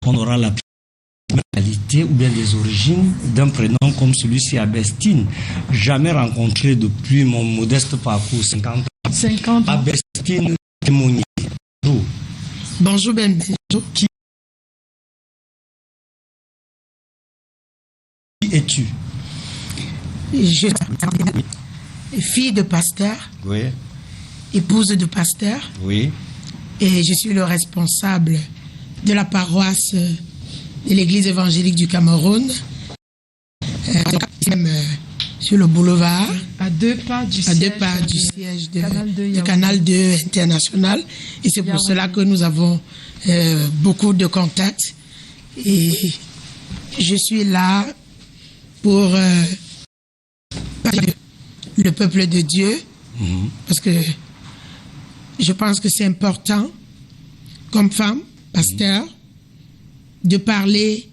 on aura la qualité ou bien les origines d'un prénom comme celui-ci, Abestine. Jamais rencontré depuis mon modeste parcours, 50 ans. 50 ans. Abestine Témoigné. Bonjour Ben. Qui es-tu? Je suis fille de pasteur, Oui. épouse de pasteur, Oui. et je suis le responsable de la paroisse de l'église évangélique du Cameroun, sur le boulevard, à 2 pas du siège de Canal 2 International. Et c'est pour cela que nous avons beaucoup de contacts. Et je suis là pour le peuple de Dieu, parce que je pense que c'est important, comme femme, pasteur, de parler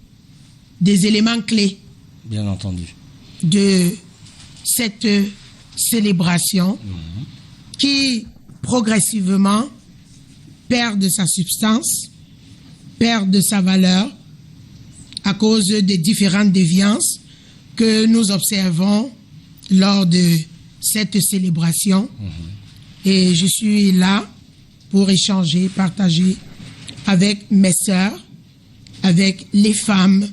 des éléments clés. Bien entendu. De cette célébration qui progressivement perd de sa substance, perd de sa valeur à cause des différentes déviances que nous observons lors de cette célébration. Et je suis là pour échanger, partager avec mes sœurs, avec les femmes,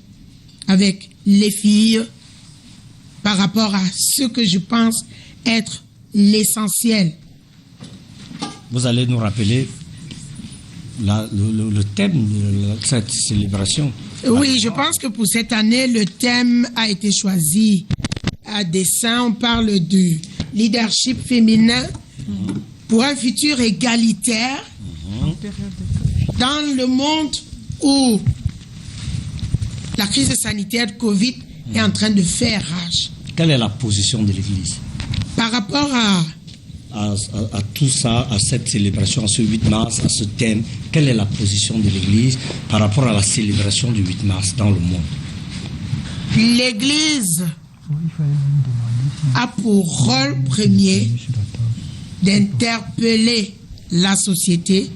avec les filles, par rapport à ce que je pense être l'essentiel. Vous allez nous rappeler le thème de cette célébration? Oui, je pense que pour cette année, le thème a été choisi à dessein. On parle du leadership féminin pour un futur égalitaire dans le monde où la crise sanitaire de Covid est en train de faire rage. Quelle est la position de l'Église par rapport à tout ça, à cette célébration, à ce 8 mars, à ce thème? Quelle est la position de l'Église par rapport à la célébration du 8 mars dans le monde? L'Église a pour rôle premier d'interpeller la société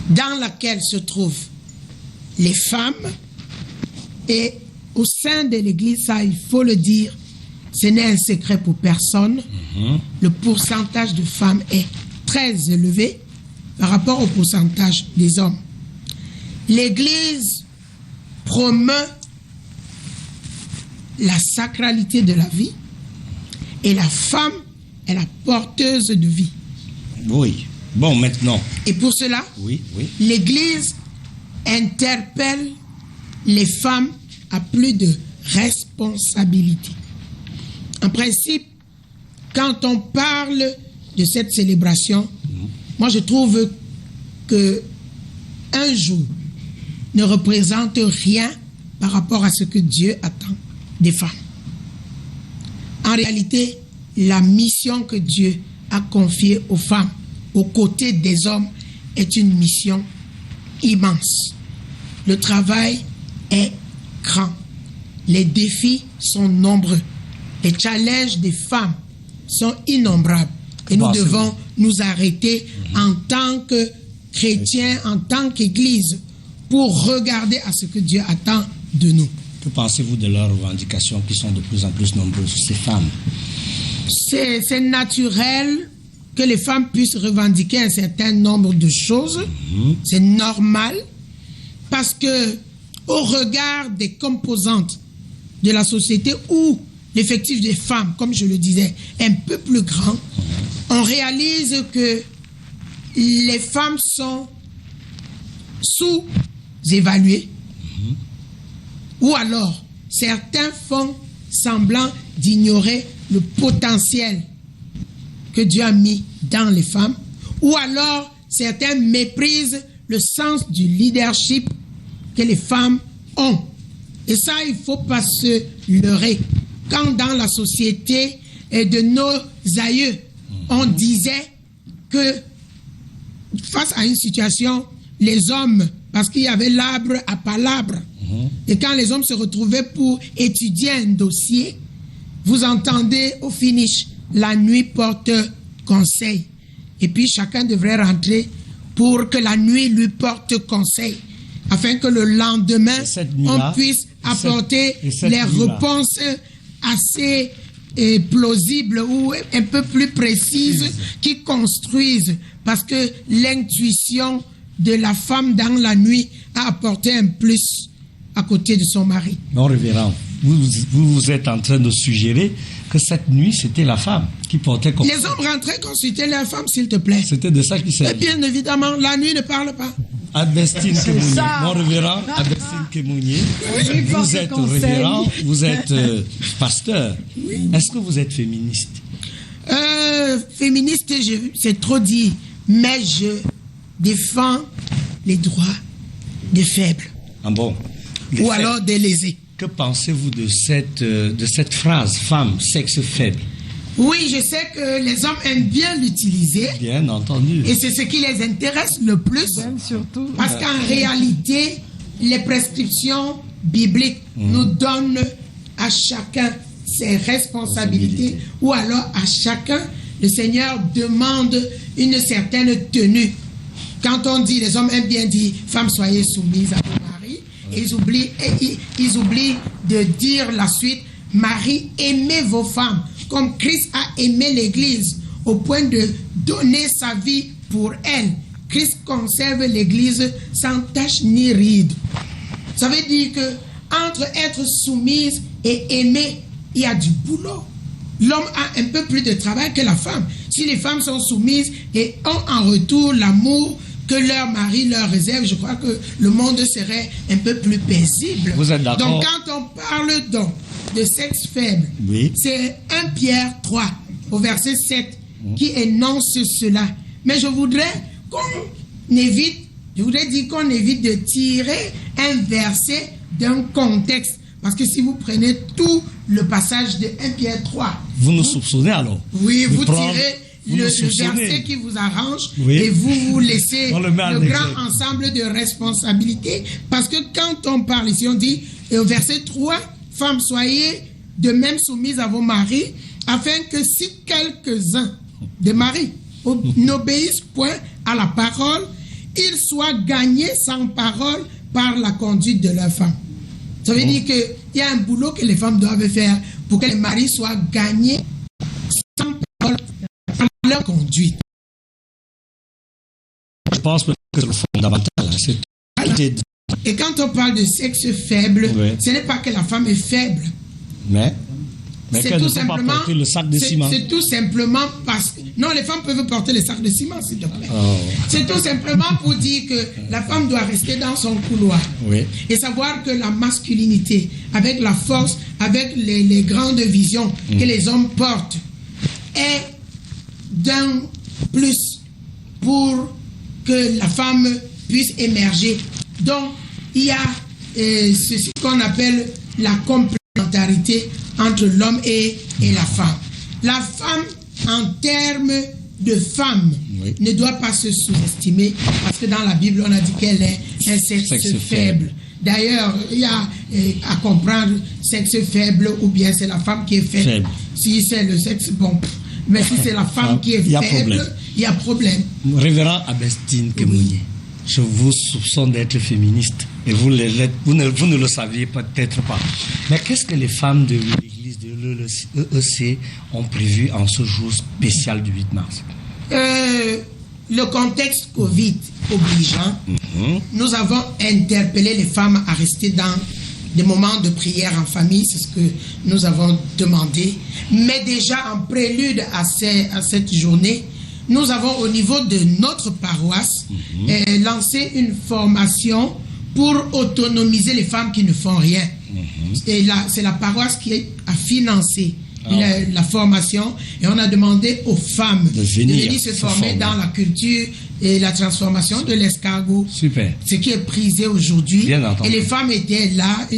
dans laquelle se trouvent les femmes, et au sein de l'Église, ça, il faut le dire, ce n'est un secret pour personne. Le pourcentage de femmes est très élevé par rapport au pourcentage des hommes. L'Église promeut la sacralité de la vie, et la femme est la porteuse de vie. Oui. Bon, maintenant. Et pour cela, l'Église interpelle les femmes à plus de responsabilité. En principe, quand on parle de cette célébration, moi je trouve que un jour ne représente rien par rapport à ce que Dieu attend des femmes. En réalité, la mission que Dieu a confiée aux femmes, aux côtés des hommes, est une mission immense. Le travail est grand. Les défis sont nombreux. Les challenges des femmes sont innombrables. Et nous devons nous arrêter en tant que chrétiens, en tant qu'Église, pour regarder à ce que Dieu attend de nous. Que pensez-vous de leurs revendications qui sont de plus en plus nombreuses, ces femmes? C'est naturel que les femmes puissent revendiquer un certain nombre de choses. C'est normal, parce que au regard des composantes de la société où l'effectif des femmes, comme je le disais, est un peu plus grand, on réalise que les femmes sont sous-évaluées, ou alors certains font semblant d'ignorer le potentiel que Dieu a mis dans les femmes, ou alors certains méprisent le sens du leadership que les femmes ont. Et ça, il ne faut pas se leurrer. Quand dans la société de nos aïeux, on disait que face à une situation, les hommes, parce qu'il y avait l'arbre à palabre, et quand les hommes se retrouvaient pour étudier un dossier, vous entendez au finish, la nuit porte conseil. Et puis chacun devrait rentrer pour que la nuit lui porte conseil. afin que le lendemain, cette on puisse apporter les réponses assez plausibles ou un peu plus précises qui construisent, parce que l'intuition de la femme dans la nuit a apporté un plus à côté de son mari. Non, révérend, vous êtes en train de suggérer que cette nuit, c'était la femme qui portait comme... Les hommes rentraient consulter leur femme, s'il te plaît. C'était de ça qu'il s'agit. Et bien évidemment, la nuit ne parle pas. Advestine Kemounié, mon révérend, Advestine Kemounié, vous êtes révérend, vous êtes pasteur. Est-ce que vous êtes féministe? Féministe, c'est trop dit, mais je défends les droits des faibles. Ah bon? Ou alors des lésés. Que pensez-vous de cette phrase, femme, sexe faible? Oui, je sais que les hommes aiment bien l'utiliser. Bien entendu. Et c'est ce qui les intéresse le plus. Surtout. Parce qu'en réalité, les prescriptions bibliques nous donnent à chacun ses responsabilités. Ou alors à chacun, le Seigneur demande une certaine tenue. Quand on dit, les hommes aiment bien dire, femmes, soyez soumises à vos maris. Et ils oublient de dire la suite, Marie, aimez vos femmes, comme Christ a aimé l'Église, au point de donner sa vie pour elle. Christ conserve l'Église sans tache ni ride. Ça veut dire que entre être soumise et aimer, il y a du boulot. L'homme a un peu plus de travail que la femme. Si les femmes sont soumises et ont en retour l'amour que leur mari leur réserve, je crois que le monde serait un peu plus paisible. Vous êtes d'accord? Donc quand on parle donc de sexe faible, c'est 1 Pierre 3 au verset 7 qui énonce cela. Mais je voudrais dire qu'on évite de tirer un verset d'un contexte. Parce que si vous prenez tout le passage de 1 Pierre 3... Vous nous soupçonnez alors? Oui, vous tirez le verset qui vous arrange et vous laissez le grand ensemble de responsabilités. Parce que quand on parle ici, on dit, au verset 3, « Femmes, soyez de même soumises à vos maris, afin que si quelques-uns des maris n'obéissent point à la parole, ils soient gagnés sans parole par la conduite de leur femme. » Ça veut dire qu'il y a un boulot que les femmes doivent faire pour que les maris soient gagnés sans parole par leur conduite. Je pense que c'est le fondamental. Et quand on parle de sexe faible, ce n'est pas que la femme est faible. Mais c'est tout simplement le sac de ciment. C'est tout simplement parce que... Non, les femmes peuvent porter le sac de ciment, s'il te plaît. C'est tout simplement pour dire que la femme doit rester dans son couloir. Et savoir que la masculinité, avec la force, avec les grandes visions que les hommes portent, est d'un plus pour que la femme puisse émerger. Donc, il y a ce qu'on appelle la complémentarité entre l'homme et la femme. La femme, en termes de femme, ne doit pas se sous-estimer, parce que dans la Bible, on a dit qu'elle est un sexe faible. D'ailleurs, il y a à comprendre sexe faible ou bien c'est la femme qui est faible. Si c'est le sexe, bon. Mais si c'est la femme qui est faible, il y a problème. Révérend Advestine Kemounié, je vous soupçonne d'être féministe et vous ne le saviez peut-être pas. Mais qu'est-ce que les femmes de l'église de l'EEC ont prévu en ce jour spécial du 8 mars? Le contexte Covid obligeant, nous avons interpellé les femmes à rester dans des moments de prière en famille, c'est ce que nous avons demandé. Mais déjà en prélude à cette journée, nous avons au niveau de notre paroisse lancé une formation pour autonomiser les femmes qui ne font rien. Et là, c'est la paroisse qui a financé la formation, et on a demandé aux femmes de venir se former dans la culture et la transformation de l'escargot. Super. Ce qui est prisé aujourd'hui. Et les femmes étaient là,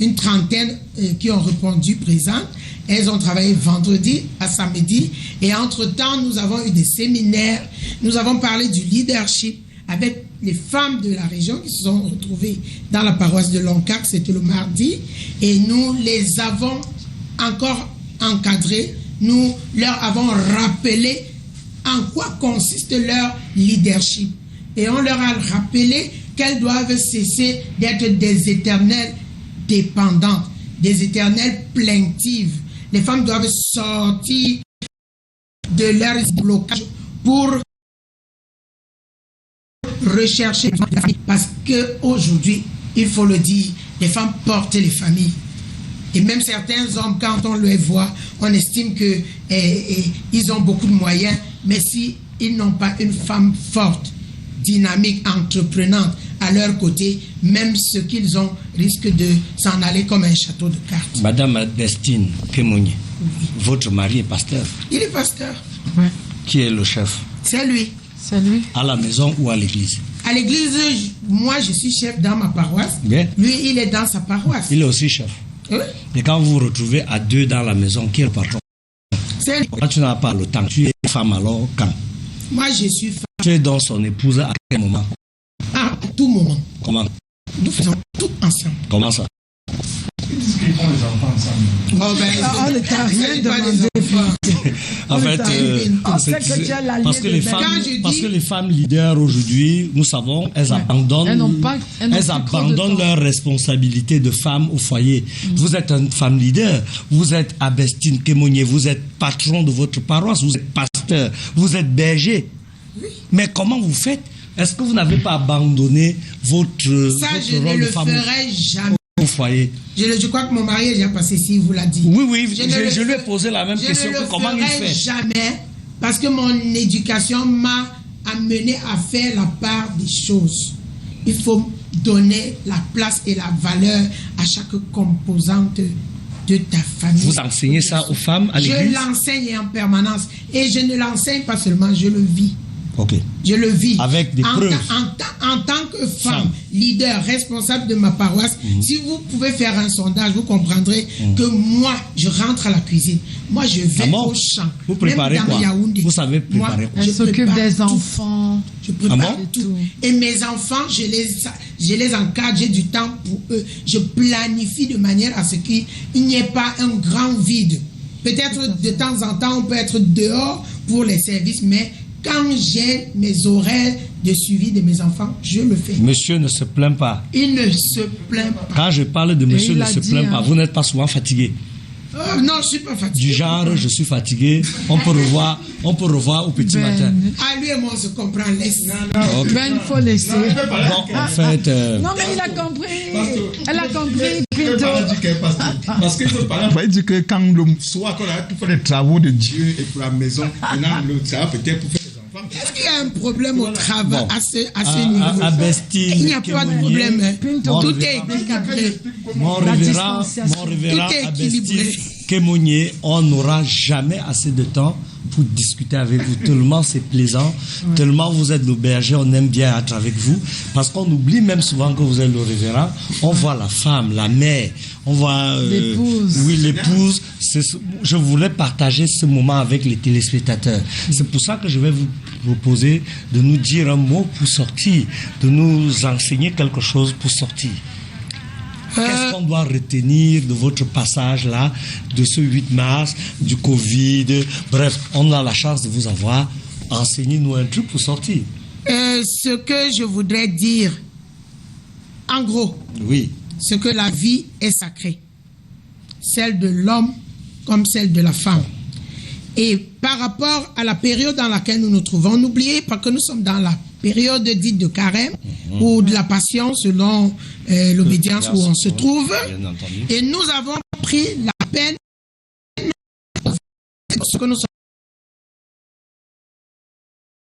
une trentaine qui ont répondu présentes. Elles ont travaillé vendredi à samedi. Et entre-temps, nous avons eu des séminaires. Nous avons parlé du leadership avec les femmes de la région qui se sont retrouvées dans la paroisse de Loncac. C'était le mardi. Et nous les avons encore encadrées. Nous leur avons rappelé en quoi consiste leur leadership. Et on leur a rappelé qu'elles doivent cesser d'être des éternelles dépendantes, des éternelles plaintives. Les femmes doivent sortir de leurs blocages pour rechercher la famille. Parce qu'aujourd'hui, il faut le dire, les femmes portent les familles. Et même certains hommes, quand on les voit, on estime qu'ils ont beaucoup de moyens, mais si ils n'ont pas une femme forte, dynamique, entreprenante à leur côté, même ce qu'ils ont risque de s'en aller comme un château de cartes. Madame Destine Kemounié, votre mari est pasteur. Il est pasteur. Ouais. Qui est le chef? C'est lui. C'est lui. À la maison ou à l'église? À l'église, moi je suis chef dans ma paroisse. Bien. Lui, il est dans sa paroisse. Il est aussi chef. Oui. Et quand vous vous retrouvez à deux dans la maison, qui est le patron? C'est lui. Quand tu n'as pas le temps, tu es femme alors quand? Moi je suis femme. Tu es donc son épouse à quel moment? À tout moment. Comment? Nous faisons tout ensemble. Comment ça? Ils disent qu'ils font les enfants ensemble. Oh, ben, On ne t'a rien pas demandé. des enfants. En fait, On sait que tu as l'allié parce que de les Ben. femmes, Quand je dis- parce que les femmes leaders aujourd'hui, nous savons, elles abandonnent, Elles n'ont pas- elles n'ont elles plus trop de abandonnent temps. leurs responsabilités de femmes au foyer. Vous êtes une femme leader, vous êtes Abestine Kemounié, vous êtes patron de votre paroisse, vous êtes pasteur, vous êtes berger. Mais comment vous faites? Est-ce que vous n'avez pas abandonné votre Ça, je rôle ne de le femme ferai jamais. au foyer? Je crois que mon mari est déjà passé ici, il vous l'a dit. Oui, oui, Je ne le je lui ai fais- posé la même question. Je ne le Comment il ferai fait? jamais parce que mon éducation m'a amené à faire la part des choses. Il faut donner la place et la valeur à chaque composante de ta famille. Vous enseignez ça aux femmes à Je l'église? l'enseigne en permanence et je ne l'enseigne pas seulement, je le vis. Ok. Je le vis. Avec des preuves. En tant que femme, leader, responsable de ma paroisse, si vous pouvez faire un sondage, vous comprendrez que moi, je rentre à la cuisine. Moi, je vais Ah bon? au champ. Vous préparez Même dans quoi? Yaoundé. Vous savez préparer Moi, quoi? je Elle s'occupe prépare des tout. enfants. Je prépare Ah bon? tout. Et mes enfants, je les encadre, j'ai du temps pour eux. Je planifie de manière à ce qu'il n'y ait pas un grand vide. Peut-être de temps en temps, on peut être dehors pour les services, mais quand j'ai mes horaires de suivi de mes enfants, je le fais. Monsieur ne se plaint pas. Il ne se plaint pas. Quand je parle de monsieur il ne l'a se dit, plaint pas, hein. vous n'êtes pas souvent fatigué. Non, je ne suis pas fatigué. Du genre, je suis fatigué, on peut revoir au petit Ben. matin. Ah, lui et moi, on se comprend. Laisse. Ok. Ben, il faut laisser. Bon, en fait, Non, mais il a compris. Elle a compris, Pinto. Parce que votre parent va dire que quand le soir, quand on a tout fait les travaux de Dieu et pour la maison, maintenant le travail peut-être pour faire les enfants. Est-ce qu'il y a un problème au travail Bon. à ce niveau? à Bastille, Il n'y a pas de problème. hein. Tout est équilibré. mon La révérend distanciation. Tout est équilibré. Abestine Kemounié, on n'aura jamais assez de temps pour discuter avec vous. Tellement c'est plaisant, tellement vous êtes le berger, on aime bien être avec vous, parce qu'on oublie même souvent que vous êtes le révérend. On voit la femme, la mère, on voit L'épouse. Oui, l'épouse. Je voulais partager ce moment avec les téléspectateurs. C'est pour ça que je vais vous proposer de nous dire un mot pour sortir, de nous enseigner quelque chose pour sortir. Qu'est-ce qu'on doit retenir de votre passage là, de ce 8 mars, du Covid? Bref, on a la chance de vous avoir. Enseignez-nous un truc pour sortir. Ce que je voudrais dire, en gros, Oui. c'est que la vie est sacrée. Celle de l'homme comme celle de la femme. Et par rapport à la période dans laquelle nous nous trouvons, n'oubliez pas que nous sommes dans la période dite de carême ou de la passion selon l'obédience où on se trouve. Bien entendu. Et nous avons pris la peine ce que nous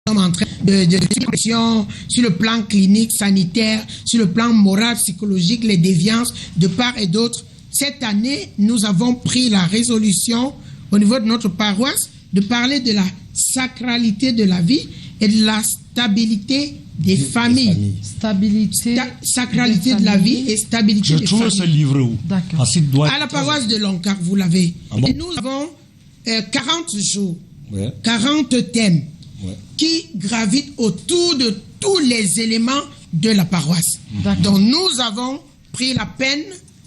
sommes en train de réflexion sur le plan clinique, sanitaire, sur le plan moral, psychologique, les déviances de part et d'autre. Cette année, nous avons pris la résolution au niveau de notre paroisse de parler de la sacralité de la vie et de la stabilité des familles. Stabilité. Sacralité de la vie et stabilité Je des trouve familles. ce livre où? D'accord. Parce qu'il doit À la être- paroisse de Loncar, vous l'avez. Ah bon? Et nous avons 40 jours, Ouais. 40 thèmes Ouais. qui gravitent autour de tous les éléments de la paroisse. D'accord. Donc nous avons pris la peine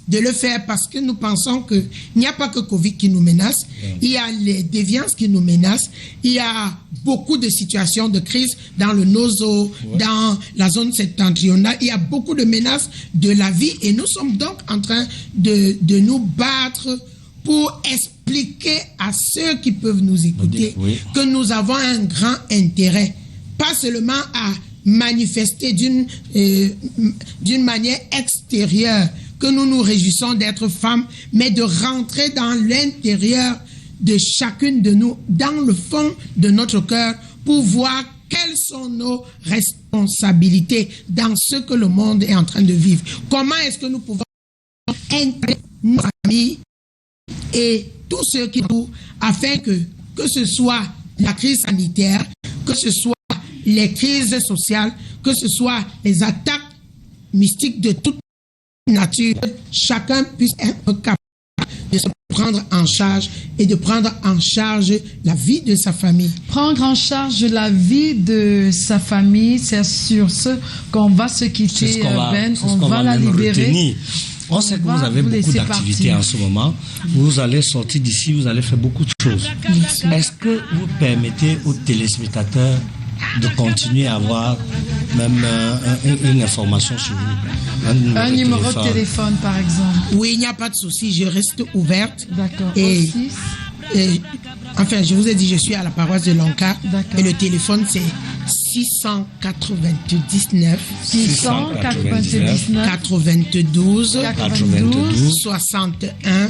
de le faire parce que nous pensons qu'il n'y a pas que Covid qui nous menace, il y a les déviances qui nous menacent, il y a beaucoup de situations de crise dans le Nozo, dans la zone septentrionale, il y a beaucoup de menaces de la vie et nous sommes donc en train de nous battre pour expliquer à ceux qui peuvent nous écouter que nous avons un grand intérêt, pas seulement à manifester d'une manière extérieure que nous nous réjouissons d'être femmes, mais de rentrer dans l'intérieur de chacune de nous, dans le fond de notre cœur, pour voir quelles sont nos responsabilités dans ce que le monde est en train de vivre. Comment est-ce que nous pouvons intégrer nos familles et tous ceux qui nous, afin que ce soit la crise sanitaire, que ce soit les crises sociales, que ce soit les attaques mystiques de toute nature, chacun puisse être capable de se prendre en charge et de prendre en charge la vie de sa famille. Prendre en charge la vie de sa famille, c'est sur ce qu'on va se quitter, Ben, on va la libérer. Retenir. On sait que vous avez beaucoup d'activités en ce moment. Vous allez sortir d'ici, vous allez faire beaucoup de choses. Est-ce que vous permettez aux téléspectateurs de continuer à avoir même une information sur vous? Un numéro de téléphone, par exemple. Oui, il n'y a pas de souci, je reste ouverte. D'accord. Enfin, je vous ai dit, je suis à la paroisse de Lanka. Et le téléphone, c'est 699 92 61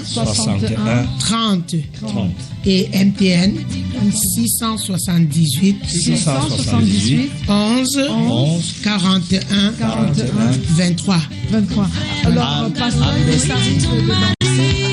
30 et MTN 678 11 41 23. Alors, pasteur, il est arrivé de lancer.